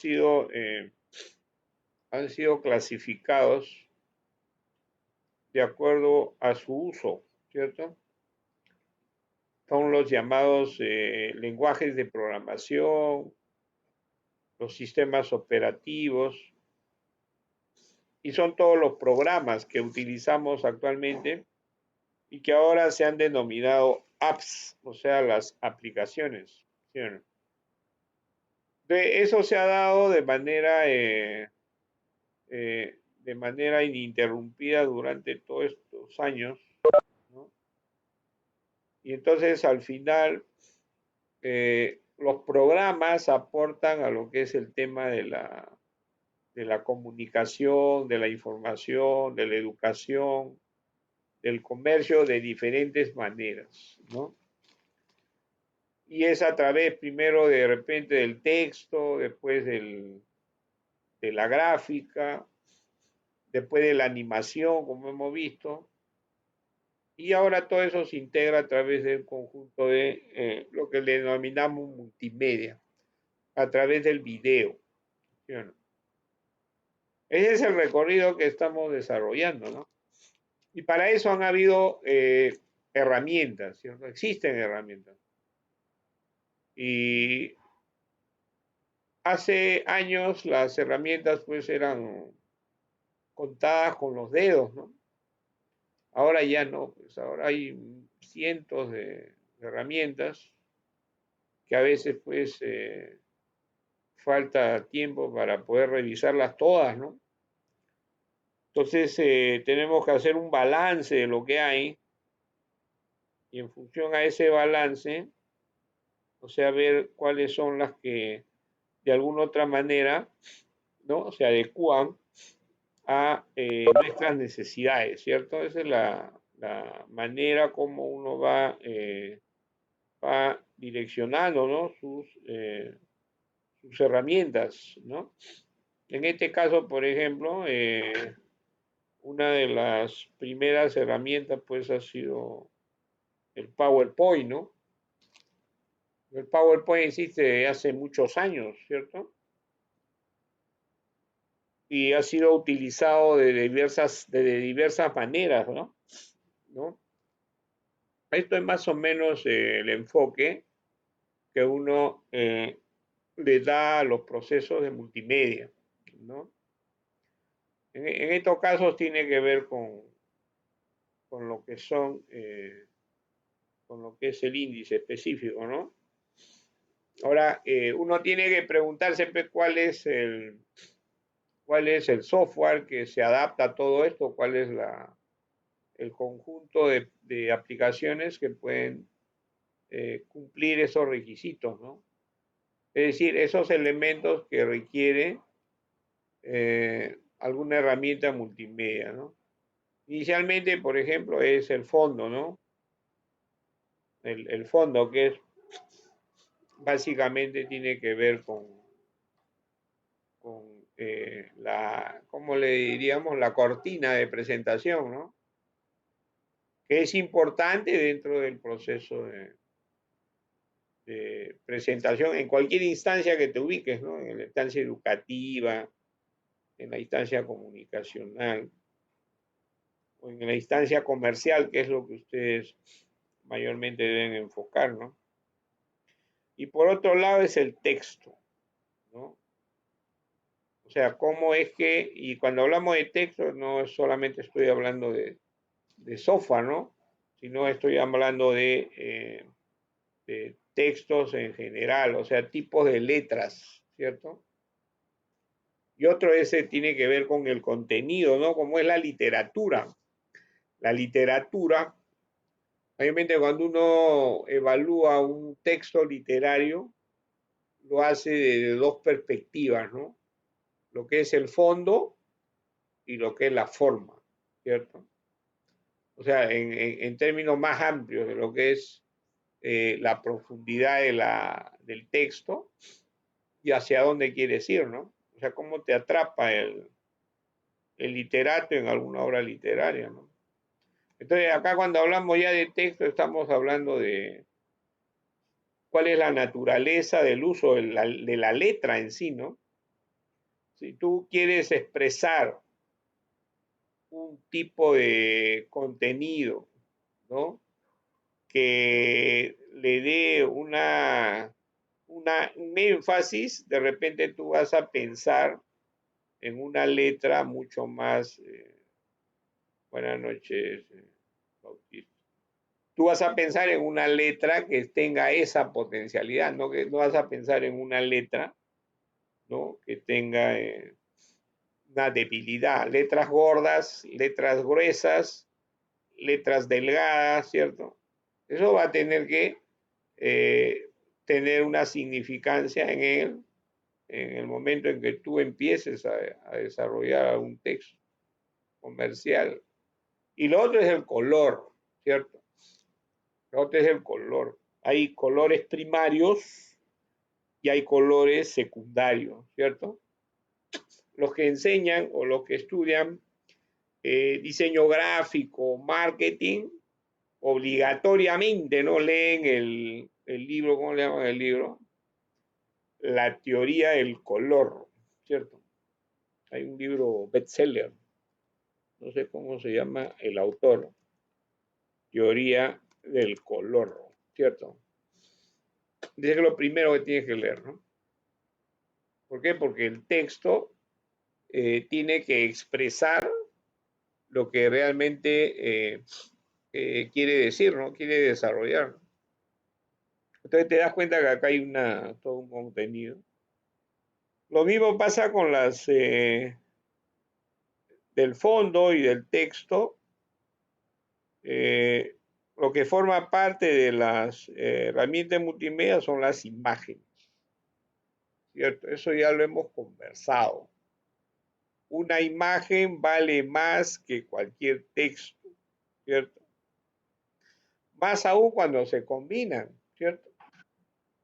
sido, han sido clasificados de acuerdo a su uso, ¿cierto? Son los llamados lenguajes de programación, los sistemas operativos, y son todos los programas que utilizamos actualmente y que ahora se han denominado apps, o sea, las aplicaciones. ¿Sí o no? Eso se ha dado de manera ininterrumpida durante todos estos años, ¿no? Y entonces al final los programas aportan a lo que es el tema de la comunicación, de la información, de la educación, del comercio de diferentes maneras, ¿no? Y es a través primero de repente del texto, después de la gráfica, después de la animación, como hemos visto, y ahora todo eso se integra a través del conjunto de lo que le denominamos multimedia, a través del video. ¿Sí o no? Ese es el recorrido que estamos desarrollando, ¿no? Y para eso han habido herramientas, ¿cierto? Existen herramientas. Y hace años las herramientas pues eran contadas con los dedos, ¿no? Ahora ya no, pues ahora hay cientos de herramientas que a veces pues falta tiempo para poder revisarlas todas, ¿no? Entonces tenemos que hacer un balance de lo que hay y en función a ese balance, o sea, ver cuáles son las que de alguna otra manera, ¿no? Se adecúan a nuestras necesidades, ¿cierto? Esa es la manera como uno va direccionando, ¿no? Sus herramientas, ¿no? En este caso, por ejemplo, una de las primeras herramientas pues ha sido el PowerPoint, ¿no? El PowerPoint existe hace muchos años, ¿cierto? Y ha sido utilizado de diversas maneras, ¿no? ¿No? Esto es más o menos el enfoque que uno le da a los procesos de multimedia, ¿no? En estos casos tiene que ver con lo que son, con lo que es el índice específico, ¿no? Ahora, uno tiene que preguntarse pues, cuál es el software que se adapta a todo esto, cuál es el conjunto de aplicaciones que pueden cumplir esos requisitos, ¿no? Es decir, esos elementos que requiere alguna herramienta multimedia, ¿no? Inicialmente, por ejemplo, es el fondo, ¿no? El fondo que es básicamente tiene que ver con ¿cómo le diríamos? La cortina de presentación, ¿no? Que es importante dentro del proceso de presentación en cualquier instancia que te ubiques, ¿no? En la instancia educativa, en la instancia comunicacional o en la instancia comercial, que es lo que ustedes mayormente deben enfocar, ¿no? Y por otro lado es el texto, ¿no? O sea, cómo es que, y cuando hablamos de texto, no solamente estoy hablando de software, ¿no? Sino estoy hablando de textos en general, o sea, tipos de letras, ¿cierto? Y otro ese tiene que ver con el contenido, ¿no? Como es la literatura. La literatura, obviamente cuando uno evalúa un texto literario, lo hace de dos perspectivas, ¿no? Lo que es el fondo y lo que es la forma, ¿cierto? O sea, en términos más amplios de lo que es la profundidad del texto y hacia dónde quieres ir, ¿no? O sea, cómo te atrapa el literato en alguna obra literaria, ¿no? Entonces, acá cuando hablamos ya de texto, estamos hablando de cuál es la naturaleza del uso de la letra en sí, ¿no? Si tú quieres expresar un tipo de contenido, ¿no? Que le dé un énfasis, de repente tú vas a pensar en una letra mucho más, buenas noches, Bautista. Tú vas a pensar en una letra que tenga esa potencialidad, no, que no vas a pensar en una letra, ¿no? Que tenga una debilidad, letras gordas, letras gruesas, letras delgadas, ¿cierto? Eso va a tener que tener una significancia en él en el momento en que tú empieces a desarrollar un texto comercial. Y lo otro es el color, ¿cierto? Lo otro es el color. Hay colores primarios y hay colores secundarios, ¿cierto? Los que enseñan o los que estudian diseño gráfico, marketing, obligatoriamente no leen el libro, ¿cómo le llaman el libro? La teoría del color, ¿cierto? Hay un libro bestseller, no sé cómo se llama el autor, teoría del color, ¿cierto? Dice que lo primero que tienes que leer, ¿no? ¿Por qué? Porque el texto tiene que expresar lo que realmente quiere decir, ¿no? Quiere desarrollar. Entonces te das cuenta que acá hay todo un contenido. Lo mismo pasa con las del fondo y del texto. Lo que forma parte de las herramientas multimedia son las imágenes, ¿cierto? Eso ya lo hemos conversado. Una imagen vale más que cualquier texto, ¿cierto? Más aún cuando se combinan, ¿cierto?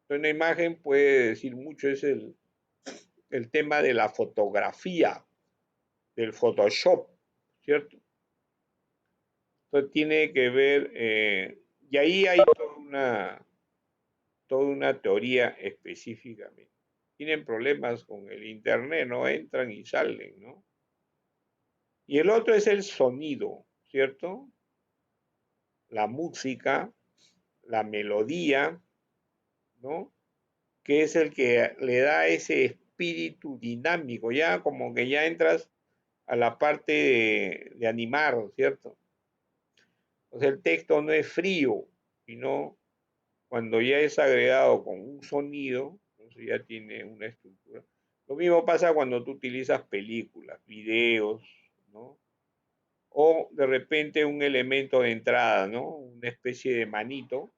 Una imagen puede decir mucho, es el tema de la fotografía, del Photoshop, ¿cierto? Entonces tiene que ver, y ahí hay toda una teoría específicamente. Tienen problemas con el Internet, ¿no? Entran y salen, ¿no? Y el otro es el sonido, ¿cierto? La música, la melodía, ¿no? Que es el que le da ese espíritu dinámico, ya como que ya entras a la parte de animar, ¿cierto? O sea, el texto no es frío, sino cuando ya es agregado con un sonido, entonces ya tiene una estructura. Lo mismo pasa cuando tú utilizas películas, videos, ¿no? O de repente un elemento de entrada, ¿no? Una especie de manito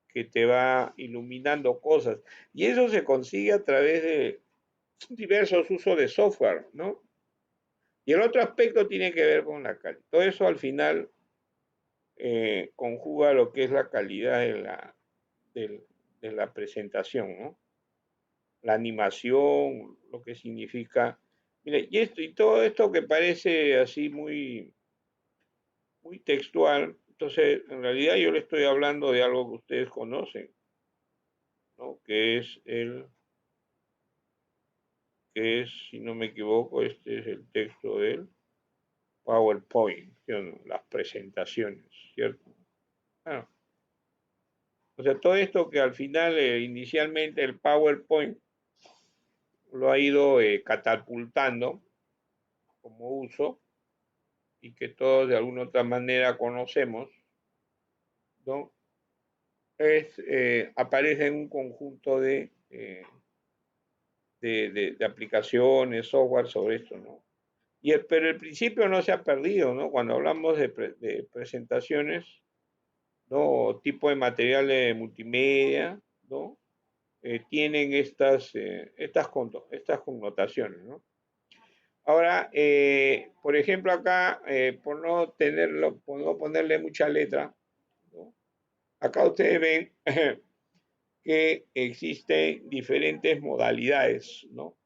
que te va iluminando cosas. Y eso se consigue a través de diversos usos de software, ¿no? Y el otro aspecto tiene que ver con la calidad. Todo eso al final conjuga lo que es la calidad de la presentación, ¿no? La animación, lo que significa. Mire, y todo esto que parece así muy textual, entonces en realidad yo le estoy hablando de algo que ustedes conocen, ¿no? Que es, si no me equivoco, este es el texto del PowerPoint, ¿sí? Las presentaciones, ¿cierto? Ah, o sea, todo esto que al final, inicialmente el PowerPoint lo ha ido catapultando como uso y que todos de alguna otra manera conocemos, ¿no? Aparece en un conjunto de aplicaciones, software sobre esto, ¿no? Pero el principio no se ha perdido, ¿no? Cuando hablamos de presentaciones, ¿no? Tipo de materiales multimedia, ¿no? Tienen estas connotaciones, ¿no? Ahora, por ejemplo, acá, por no ponerle mucha letra, ¿no? Acá ustedes ven que existen diferentes modalidades, ¿no?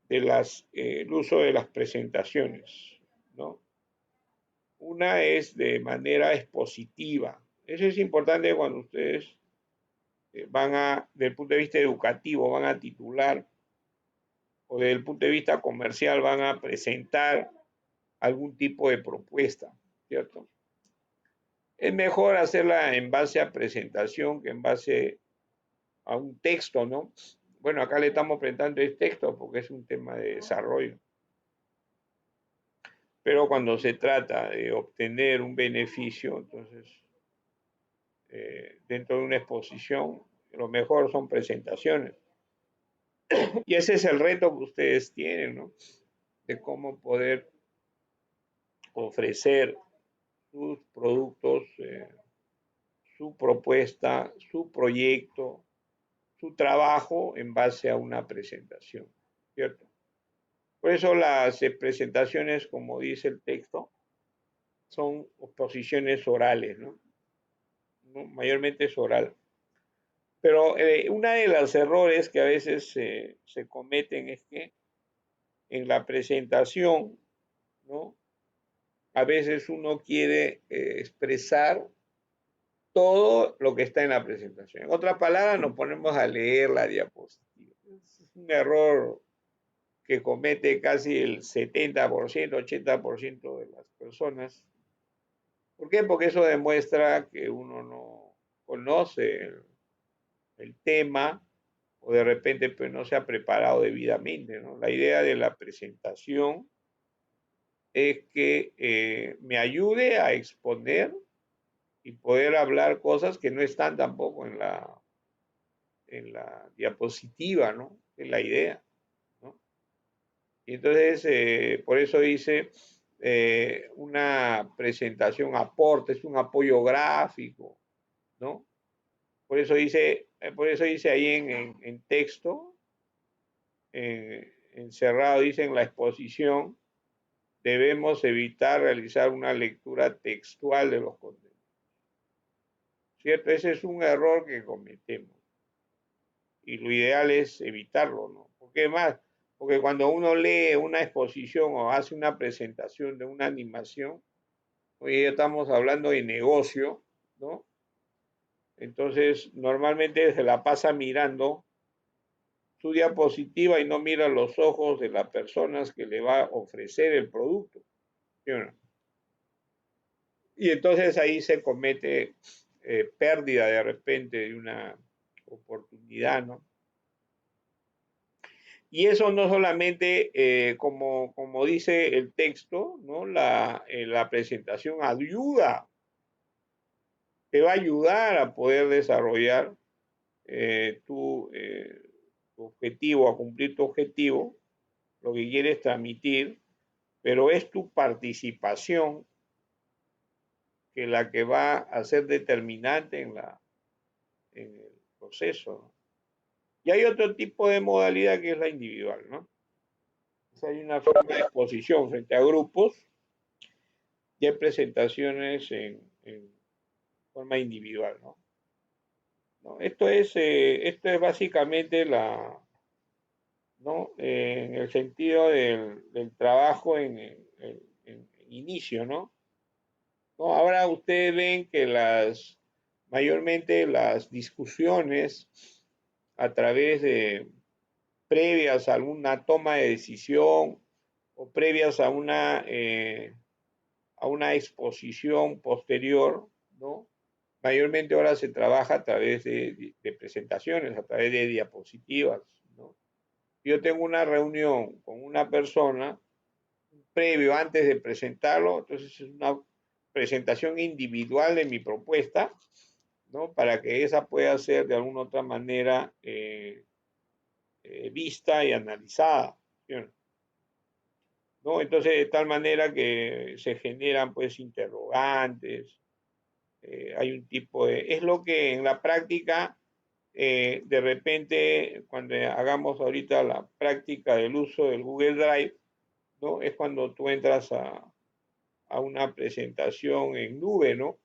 El uso de las presentaciones, ¿no? Una es de manera expositiva. Eso es importante cuando ustedes desde el punto de vista educativo, van a titular o desde el punto de vista comercial van a presentar algún tipo de propuesta, ¿cierto? Es mejor hacerla en base a presentación que en base a un texto, ¿no? Bueno, acá le estamos presentando el texto porque es un tema de desarrollo. Pero cuando se trata de obtener un beneficio, entonces, dentro de una exposición, lo mejor son presentaciones. Y ese es el reto que ustedes tienen, ¿no? De cómo poder ofrecer sus productos, su propuesta, su proyecto, su trabajo en base a una presentación, ¿cierto? Por eso las presentaciones, como dice el texto, son exposiciones orales, ¿no? ¿No? Mayormente es oral. Pero una de los errores que a veces se cometen es que en la presentación, ¿no? A veces uno quiere expresar todo lo que está en la presentación. En otras palabras, nos ponemos a leer la diapositiva. Es un error que comete casi el 70%, 80% de las personas. ¿Por qué? Porque eso demuestra que uno no conoce el tema o de repente pues no se ha preparado debidamente, ¿no? La idea de la presentación es que me ayude a exponer y poder hablar cosas que no están tampoco en la diapositiva, ¿no? Es la idea, ¿no? Y entonces, por eso dice, una presentación aporte, es un apoyo gráfico, ¿no? Por eso dice ahí en texto, encerrado, dice en la exposición, debemos evitar realizar una lectura textual de los contenidos. ¿Cierto? Ese es un error que cometemos. Y lo ideal es evitarlo, ¿no? Porque más, porque cuando uno lee una exposición o hace una presentación de una animación, hoy estamos hablando de negocio, ¿no? Entonces, normalmente se la pasa mirando su diapositiva y no mira los ojos de las personas que le va a ofrecer el producto, ¿sí o no? Y entonces ahí se comete pérdida de repente de una oportunidad, ¿no? Y eso no solamente, como dice el texto, ¿no? La presentación ayuda, te va a ayudar a poder desarrollar tu objetivo, a cumplir tu objetivo, lo que quieres transmitir, pero es tu participación que la que va a ser determinante en el proceso, ¿no? Y hay otro tipo de modalidad que es la individual, ¿no? Hay una forma de exposición frente a grupos y hay presentaciones en forma individual, ¿no? ¿No? Esto es básicamente ¿no? En el sentido del trabajo en inicio, ¿no? ¿No? Ahora ustedes ven que mayormente las discusiones a través de previas a alguna toma de decisión o previas a una exposición posterior, ¿no? Mayormente ahora se trabaja a través de presentaciones, a través de diapositivas, ¿no? Yo tengo una reunión con una persona previo antes de presentarlo, entonces es una presentación individual de mi propuesta, ¿no? Para que esa pueda ser de alguna otra manera vista y analizada, ¿sí? ¿No? Entonces, de tal manera que se generan pues interrogantes, hay un tipo es lo que en la práctica, de repente, cuando hagamos ahorita la práctica del uso del Google Drive, ¿no? Es cuando tú entras a una presentación en nube, ¿no?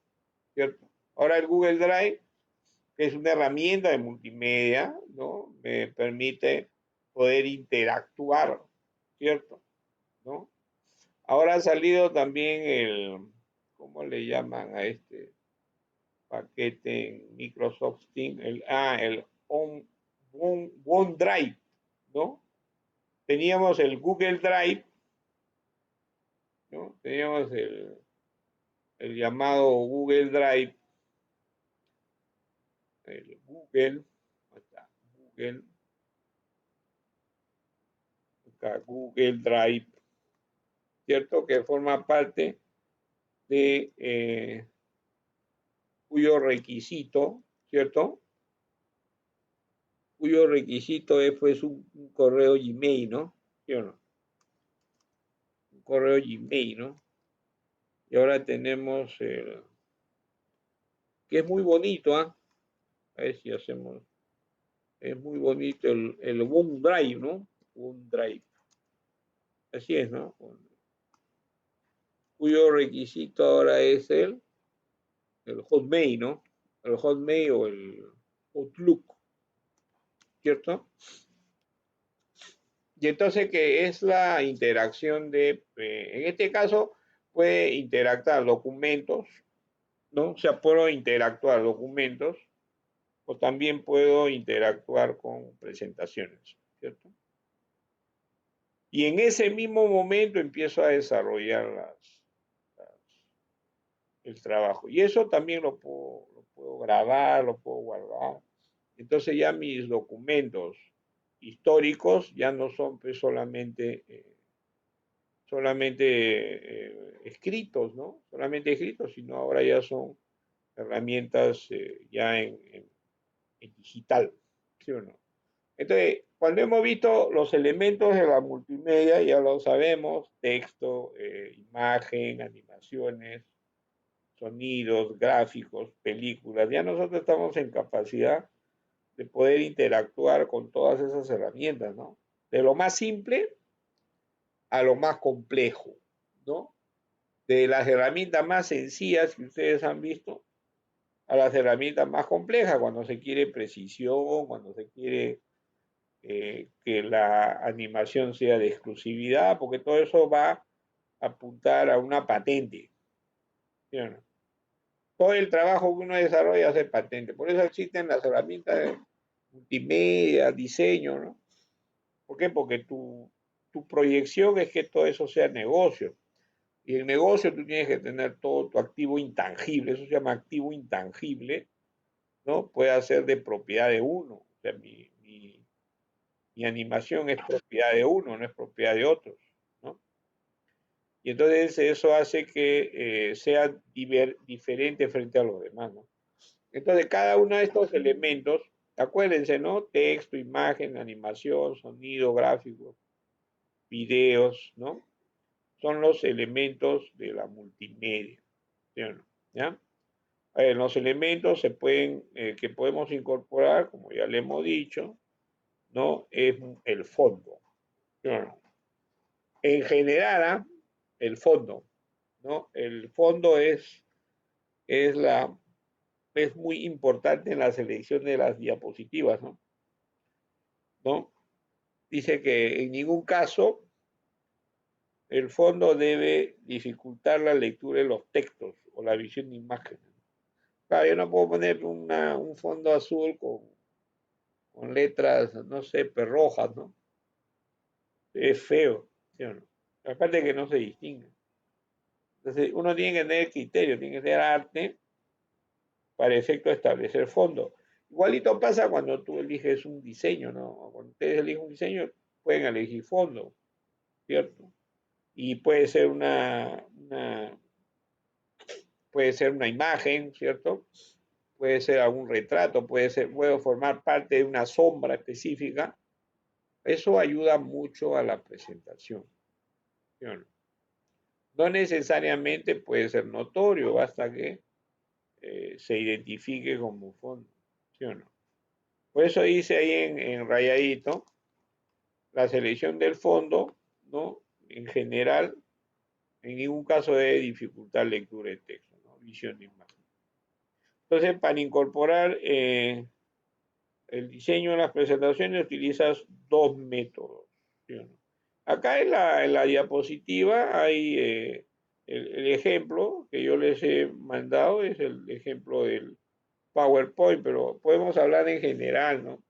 ¿Cierto? Ahora el Google Drive, que es una herramienta de multimedia, ¿no? Me permite poder interactuar, ¿cierto? ¿No? Ahora ha salido también ¿cómo le llaman a este paquete en Microsoft Teams? El OneDrive, ¿no? teníamos el Google Drive, ¿no? Teníamos el llamado Google Drive, el Google, ¿dónde está? Google, acá, Google Drive, ¿cierto? Que forma parte de cuyo requisito, ¿cierto? Cuyo requisito es pues un correo Gmail, ¿no? ¿Sí o no? Un correo Gmail, ¿no? Y ahora tenemos el, que es muy bonito, ¿ah? A ver si hacemos, es muy bonito el OneDrive, ¿no? OneDrive, así es, ¿no? Cuyo requisito ahora es el Hotmail, ¿no? El Hotmail o el Outlook, ¿cierto? Y entonces, ¿qué es la interacción de, en este caso, puede interactuar documentos, ¿no? O sea, puedo interactuar documentos o también puedo interactuar con presentaciones, ¿cierto? Y en ese mismo momento empiezo a desarrollar el trabajo. Y eso también lo puedo grabar, lo puedo guardar. Entonces ya mis documentos históricos ya no son pues solamente escritos, ¿no? Solamente escritos, sino ahora ya son herramientas ya en digital, ¿sí o no? Entonces, cuando hemos visto los elementos de la multimedia, ya lo sabemos, texto, imagen, animaciones, sonidos, gráficos, películas, ya nosotros estamos en capacidad de poder interactuar con todas esas herramientas, ¿no? De lo más simple a lo más complejo, ¿no? De las herramientas más sencillas que ustedes han visto a las herramientas más complejas, cuando se quiere precisión, cuando se quiere que la animación sea de exclusividad, porque todo eso va a apuntar a una patente, ¿sí o no? Todo el trabajo que uno desarrolla es patente, por eso existen las herramientas de multimedia, diseño, ¿no? ¿Por qué? Porque tu proyección es que todo eso sea negocio. Y el negocio tú tienes que tener todo tu activo intangible, eso se llama activo intangible, ¿no? Puede ser de propiedad de uno. O sea, mi animación es propiedad de uno, no es propiedad de otros, ¿no? Y entonces eso hace que sea diferente frente a los demás, ¿no? Entonces cada uno de estos elementos, acuérdense, ¿no? Texto, imagen, animación, sonido, gráficos, videos, ¿no? Son los elementos de la multimedia, ¿sí o no? ¿Ya? Los elementos que podemos incorporar, como ya le hemos dicho, ¿no? Es el fondo, ¿sí o no? En general, ¿ah? El fondo, ¿no? El fondo es, la, es muy importante en la selección de las diapositivas, ¿no? ¿No? Dice que en ningún caso el fondo debe dificultar la lectura de los textos o la visión de imágenes. Claro, yo no puedo poner un fondo azul con letras, no sé, rojas, ¿no? Es feo, ¿sí o no? Aparte que no se distingue. Entonces, uno tiene que tener criterio, tiene que tener arte para efecto de establecer fondo. Igualito pasa cuando tú eliges un diseño, ¿no? Cuando ustedes eligen un diseño, pueden elegir fondo, ¿cierto? Y puede ser una imagen, ¿cierto? Puede ser algún retrato, puede formar parte de una sombra específica. Eso ayuda mucho a la presentación, ¿sí o no? No necesariamente puede ser notorio, basta que se identifique como fondo, ¿sí o no? Por eso dice ahí en rayadito, la selección del fondo, ¿no? En general, en ningún caso debe dificultar lectura de texto, ¿no? Visión de imagen. Entonces, para incorporar el diseño en las presentaciones utilizas dos métodos, ¿sí o no? Acá en la diapositiva hay el ejemplo que yo les he mandado, es el ejemplo del PowerPoint, pero podemos hablar en general, ¿no?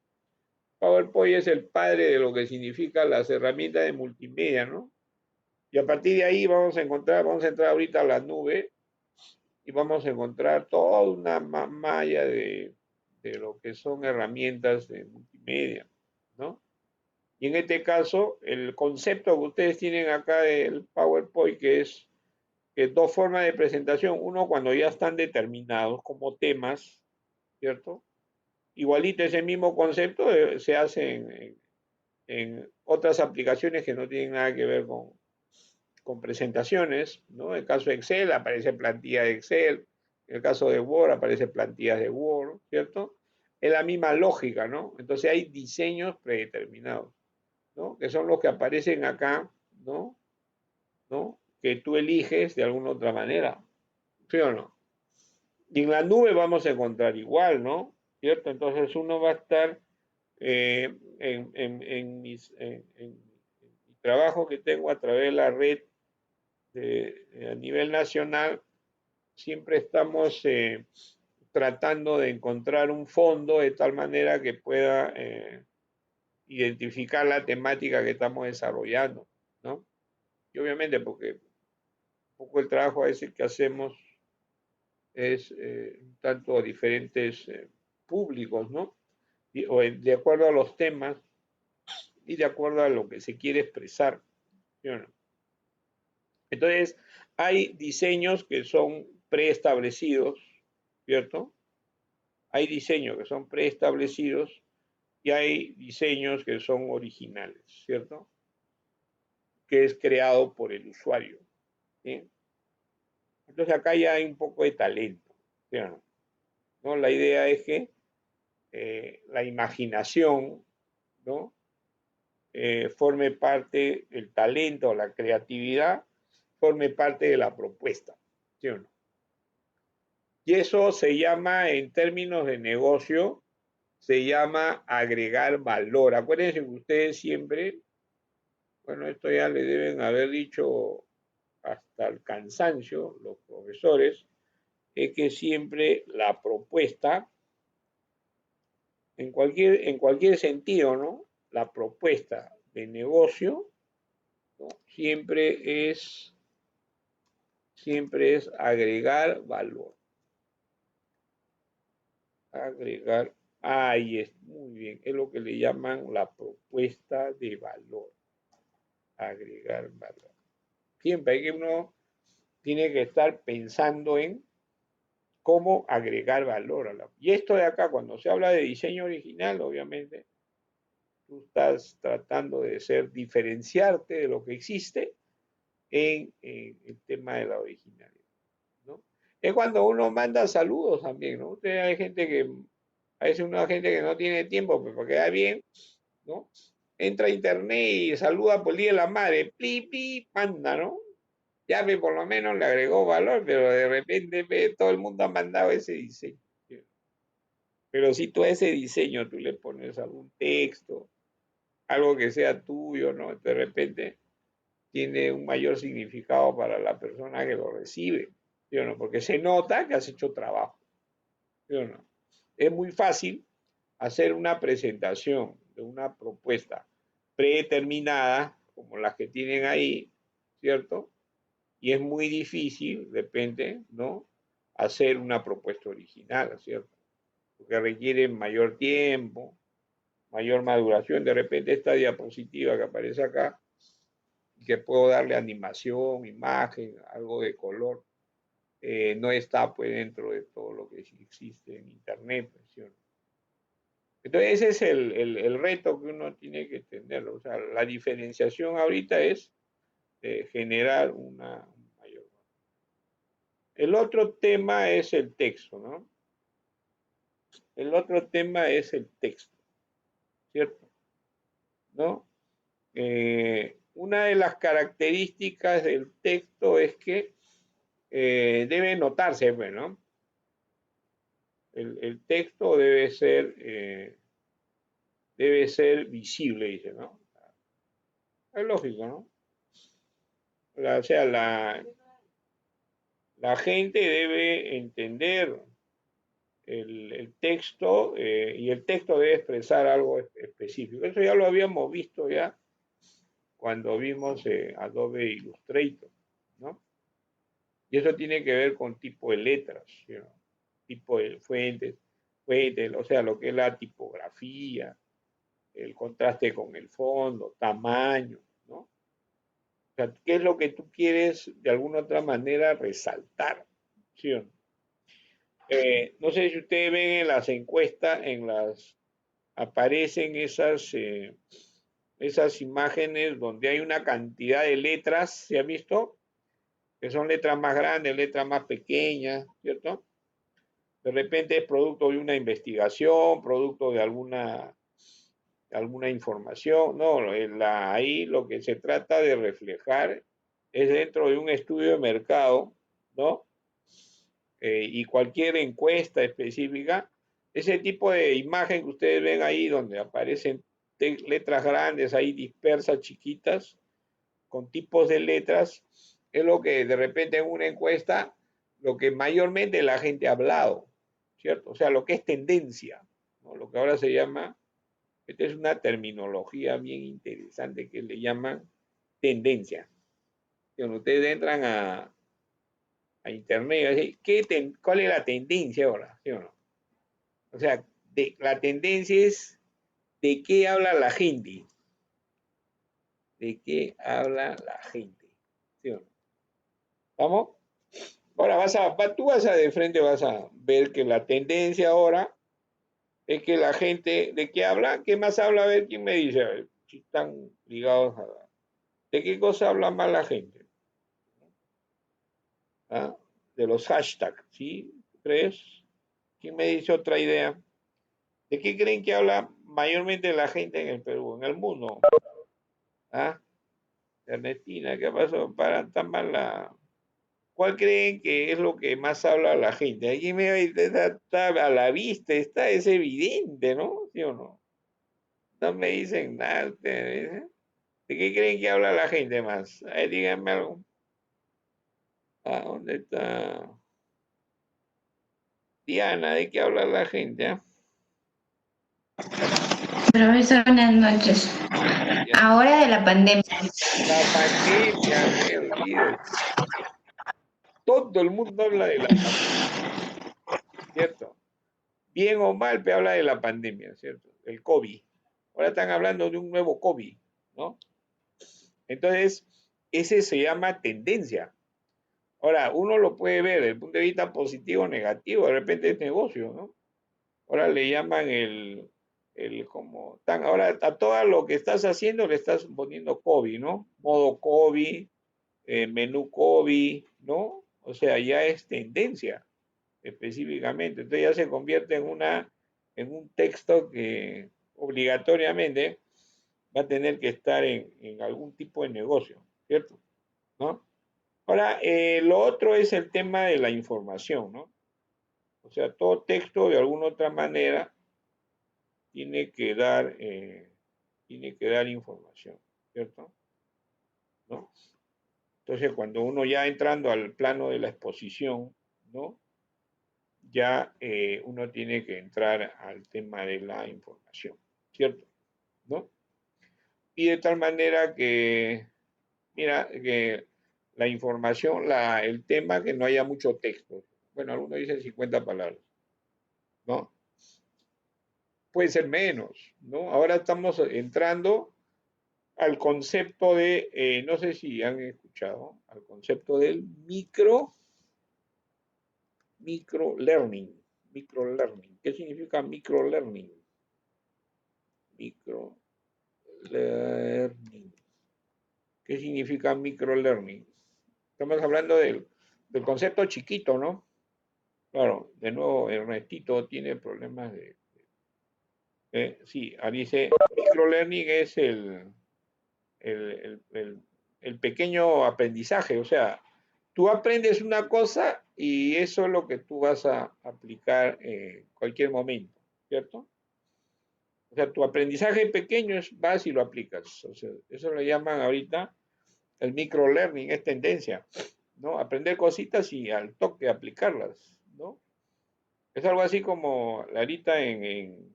PowerPoint es el padre de lo que significan las herramientas de multimedia, ¿no? Y a partir de ahí vamos a entrar ahorita a la nube y vamos a encontrar toda una malla de lo que son herramientas de multimedia, ¿no? Y en este caso, el concepto que ustedes tienen acá del PowerPoint, que es dos formas de presentación, uno cuando ya están determinados como temas, ¿cierto? Igualito ese mismo concepto se hace en otras aplicaciones que no tienen nada que ver con presentaciones, ¿no? En el caso de Excel aparece plantilla de Excel, en el caso de Word aparece plantillas de Word, ¿cierto? Es la misma lógica, ¿no? Entonces hay diseños predeterminados, ¿no? Que son los que aparecen acá, ¿no? ¿No? Que tú eliges de alguna otra manera, ¿sí o no? Y en la nube vamos a encontrar igual, ¿no? ¿Cierto? Entonces uno va a estar en mi trabajo que tengo a través de la red a nivel nacional, siempre estamos tratando de encontrar un fondo de tal manera que pueda identificar la temática que estamos desarrollando, ¿no? Y obviamente porque un poco el trabajo a veces que hacemos es tanto a diferentes públicos, ¿no? De acuerdo a los temas y de acuerdo a lo que se quiere expresar, ¿sí o no? Entonces, hay diseños que son preestablecidos, ¿cierto? Hay diseños que son preestablecidos y hay diseños que son originales, ¿cierto? Que es creado por el usuario, ¿sí? Entonces acá ya hay un poco de talento, ¿sí o no? ¿No? La idea es que la imaginación, ¿no? Forme parte del talento, la creatividad, forme parte de la propuesta, ¿sí o no? Y eso se llama, en términos de negocio, se llama agregar valor. Acuérdense que ustedes siempre, bueno, esto ya le deben haber dicho hasta el cansancio los profesores, es que siempre la propuesta, en cualquier sentido, ¿no? La propuesta de negocio, ¿no? Siempre es agregar valor. Agregar, ahí es, muy bien, es lo que le llaman la propuesta de valor. Agregar valor. Siempre hay que uno tiene que estar pensando en cómo agregar valor a la. Y esto de acá, cuando se habla de diseño original, obviamente, tú estás tratando de diferenciarte de lo que existe en el tema de la originalidad, ¿no? Es cuando uno manda saludos también, ¿no? Usted hay gente que, a veces una gente que no tiene tiempo, pero para quedar bien, ¿no? Entra a internet y saluda por el Día de la Madre, pli, pli, manda, ¿no? Ya por lo menos le agregó valor, pero de repente todo el mundo ha mandado ese diseño. Pero si tú a ese diseño tú le pones algún texto, algo que sea tuyo, ¿no? De repente tiene un mayor significado para la persona que lo recibe, ¿sí o no? Porque se nota que has hecho trabajo, ¿sí o no? Es muy fácil hacer una presentación de una propuesta predeterminada, como las que tienen ahí, ¿cierto? Y es muy difícil, de repente, ¿no? Hacer una propuesta original, ¿cierto? Porque requiere mayor tiempo, mayor maduración. De repente esta diapositiva que aparece acá, que puedo darle animación, imagen, algo de color, no está pues dentro de todo lo que existe en Internet, pues, ¿sí? Entonces ese es el reto que uno tiene que tener. O sea, la diferenciación ahorita es generar una mayor. El otro tema es el texto, ¿no? El otro tema es el texto, ¿cierto? ¿No? Una de las características del texto es que debe notarse, bueno, el texto debe ser visible, dice, ¿no? Es lógico, ¿no? O sea, la gente debe entender el texto y el texto debe expresar algo específico. Eso ya lo habíamos visto ya cuando vimos Adobe Illustrator, ¿no? Y eso tiene que ver con tipo de letras, ¿no? Tipo de fuentes, o sea, lo que es la tipografía, el contraste con el fondo, tamaño, ¿no? O sea, ¿qué es lo que tú quieres de alguna otra manera resaltar? ¿Sí o no? No sé si ustedes ven en las encuestas, aparecen esas imágenes donde hay una cantidad de letras, ¿se ha visto? Que son letras más grandes, letras más pequeñas, ¿cierto? De repente es producto de una investigación, producto de alguna información. No, ahí lo que se trata de reflejar es dentro de un estudio de mercado, ¿no? Y cualquier encuesta específica, ese tipo de imagen que ustedes ven ahí donde aparecen letras grandes ahí dispersas, chiquitas, con tipos de letras, es lo que de repente en una encuesta, lo que mayormente la gente ha hablado, ¿cierto? O sea, lo que es tendencia, ¿no? Lo que ahora se llama, esta es una terminología bien interesante que le llaman tendencia. Cuando ustedes entran a internet y dicen, ¿cuál es la tendencia ahora? ¿Sí o no? O sea, la tendencia es de qué habla la gente. ¿De qué habla la gente? ¿Sí o no? ¿Vamos? Ahora tú de frente vas a ver que la tendencia ahora es que la gente, ¿de qué habla? ¿Qué más habla? A ver, ¿quién me dice? A ver, si están ligados a... ¿De qué cosa habla más la gente? ¿Ah? De los hashtags, ¿sí? ¿Crees? ¿Quién me dice otra idea? ¿De qué creen que habla mayormente la gente en el Perú, en el mundo? ¿Ah? Ernestina, ¿qué pasó? Para tan mal la... ¿Cuál creen que es lo que más habla la gente? Aquí está a la vista, es evidente, ¿no? ¿Sí o no? No me dicen nada ustedes, ¿eh? ¿De qué creen que habla la gente más? A ver, díganme algo. ¿A dónde está? Diana, ¿de qué habla la gente? ¿Ah? Profesor, buenas noches. Ya. Ahora de la pandemia. La pandemia, olvídate. Todo el mundo habla de la pandemia, ¿cierto? Bien o mal, pero habla de la pandemia, ¿cierto? El COVID. Ahora están hablando de un nuevo COVID, ¿no? Entonces, ese se llama tendencia. Ahora, uno lo puede ver desde el punto de vista positivo o negativo, de repente es negocio, ¿no? Ahora le llaman ahora a todo lo que estás haciendo le estás poniendo COVID, ¿no? Modo COVID, menú COVID, ¿no? O sea, ya es tendencia específicamente. Entonces ya se convierte en un texto que obligatoriamente va a tener que estar en algún tipo de negocio, ¿cierto? ¿No? Ahora, lo otro es el tema de la información, ¿no? O sea, todo texto de alguna otra manera tiene que dar, tiene que dar información, ¿cierto? ¿No? Entonces, cuando uno ya entrando al plano de la exposición, ¿no? Ya uno tiene que entrar al tema de la información, ¿cierto? ¿No? Y de tal manera que, mira, que la información, el tema que no haya mucho texto. Bueno, algunos dicen 50 palabras, ¿no? Puede ser menos, ¿no? Ahora estamos entrando al concepto no sé si han escuchado, al concepto del micro learning. ¿Qué significa micro learning? Micro learning. ¿Qué significa micro learning? Estamos hablando del concepto chiquito, ¿no? Claro, de nuevo, Ernestito tiene problemas sí, ahí dice, microlearning es el, el- el pequeño aprendizaje, o sea, tú aprendes una cosa y eso es lo que tú vas a aplicar en cualquier momento, ¿cierto? O sea, tu aprendizaje pequeño vas y lo aplicas. O sea, eso lo llaman ahorita el microlearning, es tendencia, ¿no? Aprender cositas y al toque aplicarlas, ¿no? Es algo así como ahorita en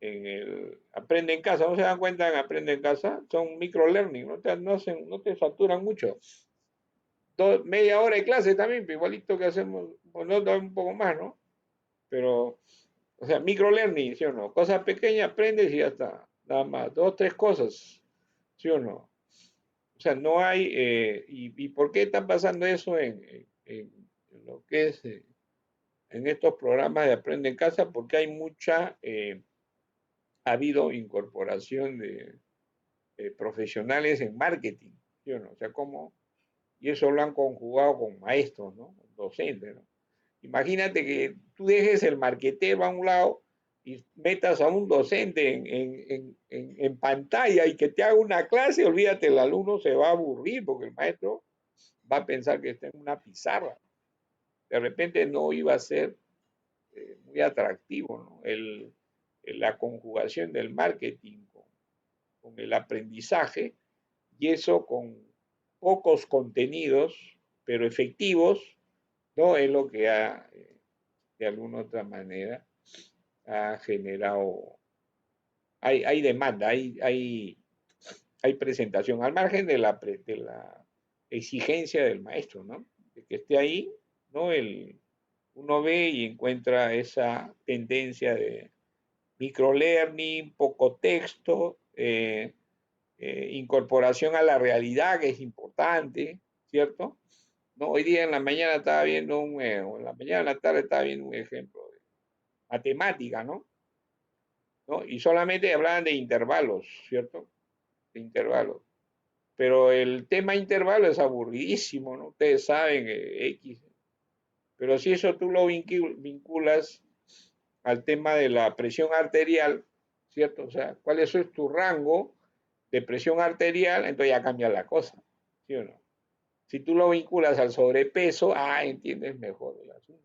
el Aprende en Casa, ¿no se dan cuenta en Aprende en Casa? Son microlearning, no te saturan mucho. Media hora de clase también, pero igualito que hacemos, pues no, un poco más, ¿no? Pero, o sea, microlearning, ¿sí o no? Cosas pequeñas aprendes y ya está. Nada más, dos, tres cosas, ¿sí o no? O sea, no hay, y por qué está pasando eso en lo que es, en estos programas de Aprende en Casa? Porque hay ha habido incorporación de profesionales en marketing, ¿sí o no? O sea, cómo, y eso lo han conjugado con maestros, ¿no? Docentes, ¿no? Imagínate que tú dejes el marquetero a un lado y metas a un docente en pantalla y que te haga una clase, olvídate, el alumno se va a aburrir porque el maestro va a pensar que está en una pizarra. De repente no iba a ser muy atractivo, ¿no? La conjugación del marketing con el aprendizaje y eso con pocos contenidos, pero efectivos, ¿no? Es lo que ha, de alguna otra manera, ha generado, hay demanda, hay presentación, al margen de la exigencia del maestro, ¿no? De que esté ahí, ¿no? Uno ve y encuentra esa tendencia de microlearning, poco texto, incorporación a la realidad, que es importante, ¿cierto? No, hoy día en la mañana estaba viendo o en la mañana en la tarde estaba viendo un ejemplo de matemática, ¿no? Y solamente hablaban de intervalos, ¿cierto? De intervalos. Pero el tema intervalo es aburridísimo, ¿no? Ustedes saben, X. Pero si eso tú lo vinculas al tema de la presión arterial, ¿cierto? O sea, ¿cuál es tu rango de presión arterial? Entonces ya cambia la cosa, ¿sí o no? Si tú lo vinculas al sobrepeso, entiendes mejor el asunto.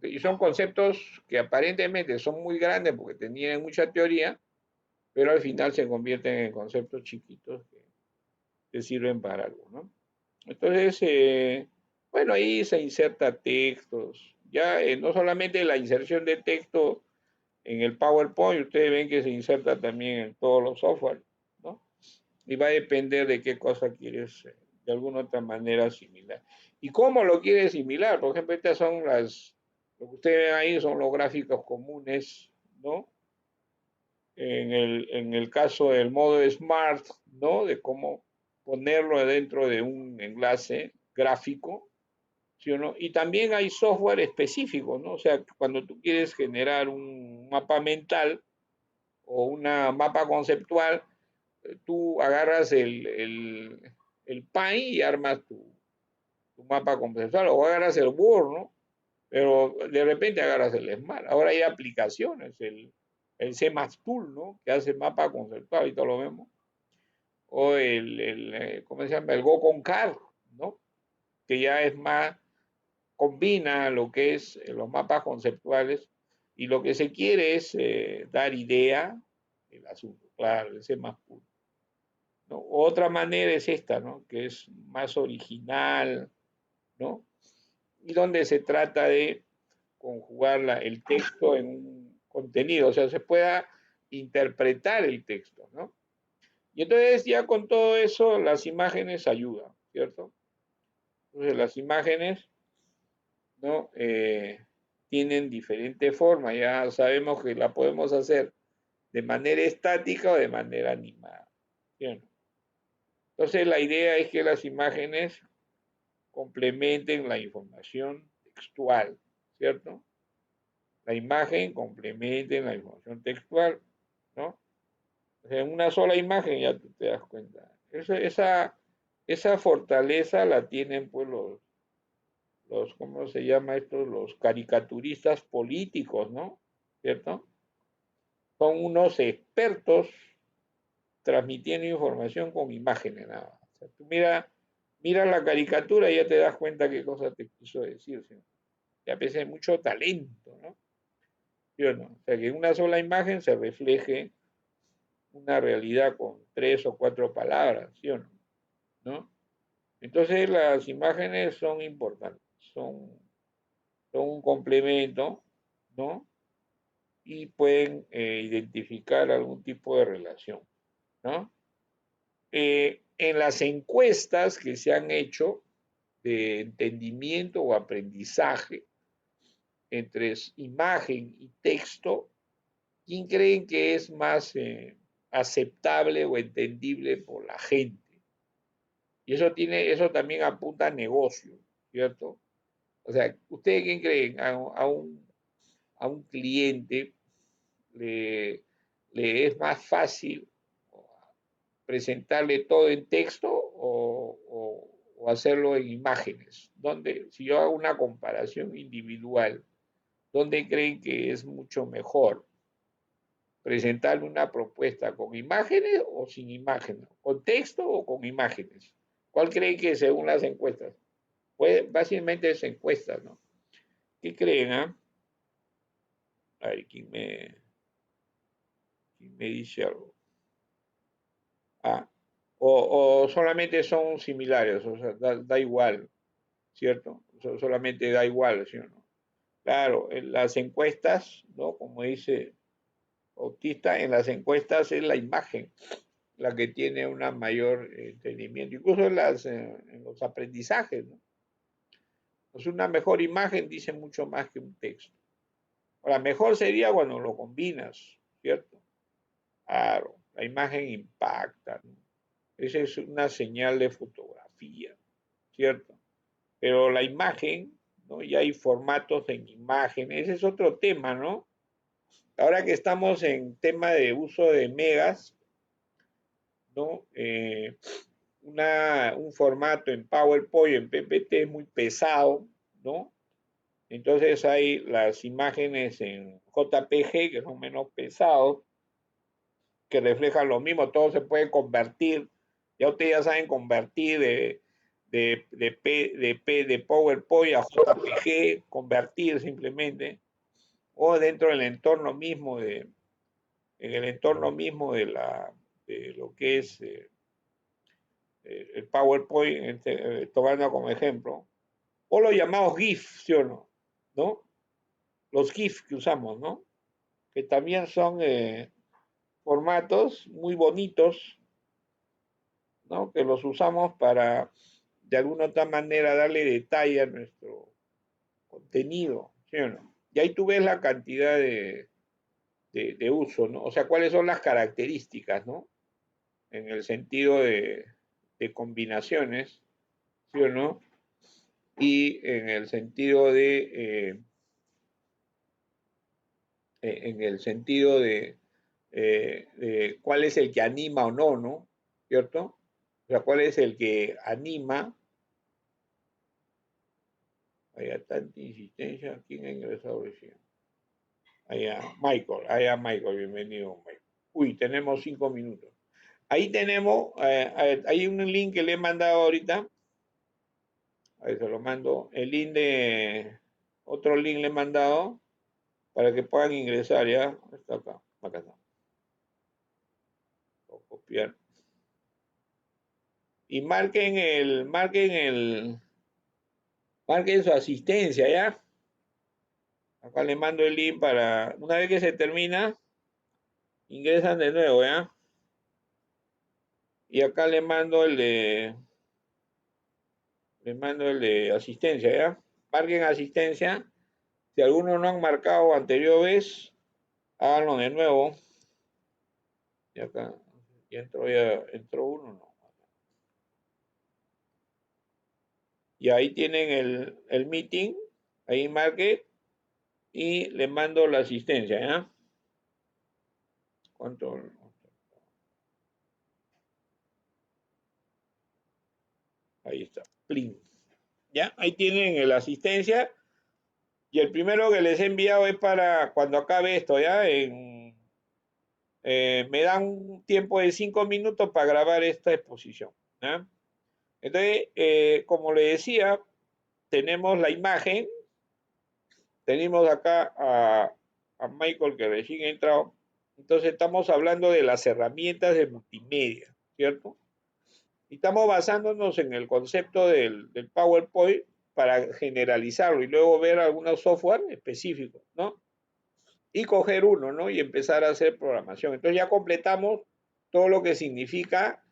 Y son conceptos que aparentemente son muy grandes porque tenían mucha teoría, pero al final se convierten en conceptos chiquitos que sirven para algo, ¿no? Entonces, bueno, ahí se inserta textos. Ya no solamente la inserción de texto en el PowerPoint, ustedes ven que se inserta también en todos los software, ¿no? Y va a depender de qué cosa quieres de alguna otra manera similar. ¿Y cómo lo quieres similar? Por ejemplo, estas son lo que ustedes ven ahí son los gráficos comunes, ¿no? En el caso del modo Smart, ¿no? De cómo ponerlo dentro de un enlace gráfico, ¿sí o no? Y también hay software específico, ¿no? O sea, cuando tú quieres generar un mapa mental o una mapa conceptual, tú agarras el Paint y armas tu mapa conceptual, o agarras el Word, ¿no? Pero de repente agarras el Smart. Ahora hay aplicaciones, el CMAX Tool, ¿no? Que hace mapa conceptual y todo lo vemos. O ¿cómo se llama? El Go con Car, ¿no? Que ya es más, combina lo que es los mapas conceptuales y lo que se quiere es dar idea del asunto, claro, el CMAX Tool. ¿No? Otra manera es esta, ¿no? Que es más original, ¿no? Y donde se trata de conjugar el texto en un contenido, o sea, se pueda interpretar el texto, ¿no? Y entonces ya con todo eso las imágenes ayudan, ¿cierto? Entonces las imágenes, ¿no? Tienen diferentes formas, ya sabemos que la podemos hacer de manera estática o de manera animada, ¿cierto? Entonces la idea es que las imágenes complementen la información textual, ¿cierto? La imagen complementen la información textual, ¿no? O sea, en una sola imagen ya tú te das cuenta. Esa fortaleza la tienen pues ¿cómo se llama esto? Los caricaturistas políticos, ¿no? ¿Cierto? Son unos expertos transmitiendo información con imágenes nada más. O sea, tú mira la caricatura y ya te das cuenta qué cosa te quiso decir, ¿sí? Y a veces hay mucho talento, ¿no? ¿Sí o no? O sea, que en una sola imagen se refleje una realidad con tres o cuatro palabras, ¿sí o no? ¿No? Entonces las imágenes son importantes, son son un complemento, ¿no? Y pueden identificar algún tipo de relación, ¿no? En las encuestas que se han hecho de entendimiento o aprendizaje entre imagen y texto, ¿quién creen que es más aceptable o entendible por la gente? Y eso también apunta a negocio, ¿cierto? O sea, ¿ustedes quién creen? A un cliente le es más fácil presentarle todo en texto o hacerlo en imágenes? ¿Dónde, si yo hago una comparación individual, dónde creen que es mucho mejor presentarle una propuesta con imágenes o sin imágenes? ¿Con texto o con imágenes? ¿Cuál creen que según las encuestas? Pues básicamente es encuestas, ¿no? ¿Qué creen, ah? A ver, quién me dice algo? Ah, o solamente son similares, o sea, da igual, ¿cierto? Solamente da igual, ¿sí o no? Claro, en las encuestas, ¿no? Como dice Bautista, en las encuestas es la imagen la que tiene una mayor entendimiento, incluso en los aprendizajes, ¿no? Pues una mejor imagen dice mucho más que un texto. Ahora, mejor sería cuando lo combinas, ¿cierto? Claro, la imagen impacta, ¿no? Esa es una señal de fotografía, ¿cierto? Pero la imagen, ¿no? Ya hay formatos en imagen, ese es otro tema, ¿no? Ahora que estamos en tema de uso de megas, ¿no? Un formato en PowerPoint, en PPT es muy pesado, ¿no? Entonces hay las imágenes en JPG que son menos pesados, que reflejan lo mismo, todo se puede convertir, ya ustedes ya saben convertir de PowerPoint a JPG, convertir simplemente, o dentro del entorno mismo en el entorno mismo de lo que es el PowerPoint, tomando como ejemplo, o los llamados GIF, ¿sí o no? ¿No? Los GIF que usamos, ¿no? Que también son formatos muy bonitos, ¿no? Que los usamos para, de alguna otra manera, darle detalle a nuestro contenido, ¿sí o no? Y ahí tú ves la cantidad de uso, ¿no? O sea, cuáles son las características, ¿no? En el sentido de combinaciones, ¿sí o no? Y en el sentido en el sentido de cuál es el que anima o no, ¿no? ¿Cierto? O sea, cuál es el que anima. Hay tanta insistencia. ¿Quién ha ingresado recién? Allá Michael, bienvenido, Michael. Uy, tenemos 5 minutos. Ahí tenemos, hay un link que le he mandado ahorita. A ver, se lo mando. El link otro link le he mandado para que puedan ingresar, ¿ya? Está acá está. Voy a copiar. Y marquen su asistencia, ¿ya? Acá le mando el link para, una vez que se termina, ingresan de nuevo, ¿ya? Y acá le mando el de asistencia, ¿ya? Marquen asistencia. Si algunos no han marcado anterior vez, háganlo de nuevo. Y acá, entró uno, no. Y ahí tienen el meeting, ahí marque y le mando la asistencia, ¿ya? ¿Cuánto? Ahí está. Plin. ¿Ya? Ahí tienen la asistencia. Y el primero que les he enviado es para cuando acabe esto, ¿ya? Me dan un tiempo de 5 minutos para grabar esta exposición, ¿ya? Entonces, como le decía, tenemos la imagen, tenemos acá a Michael que recién ha entrado, entonces estamos hablando de las herramientas de multimedia, ¿cierto? Y estamos basándonos en el concepto del PowerPoint, para generalizarlo y luego ver algunos software específicos, ¿no? Y coger uno, ¿no? Y empezar a hacer programación. Entonces ya completamos todo lo que significa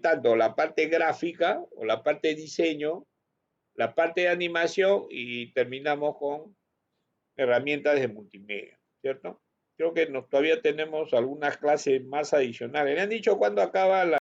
tanto la parte gráfica o la parte de diseño, la parte de animación y terminamos con herramientas de multimedia, ¿cierto? Creo que todavía tenemos algunas clases más adicionales. ¿Le han dicho cuándo acaba la